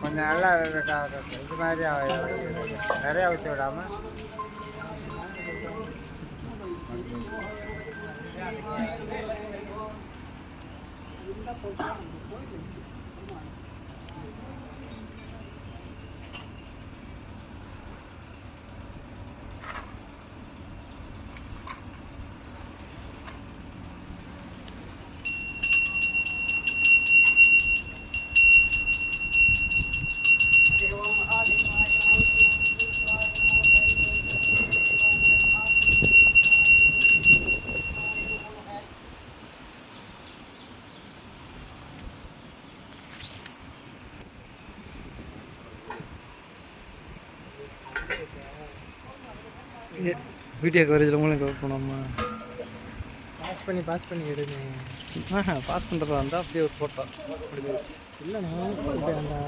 கொஞ்சம் நல்லா இது மாதிரி நிறையா ஊற்றி விடாமல் வீடியோ கவரேஜில் உங்களுக்கு போனோம்மா பாஸ் பண்ணி எடுங்க. பாஸ் பண்ணுறதா இருந்தால் அப்படியே ஒரு ஃபோட்டோ இல்லைண்ணா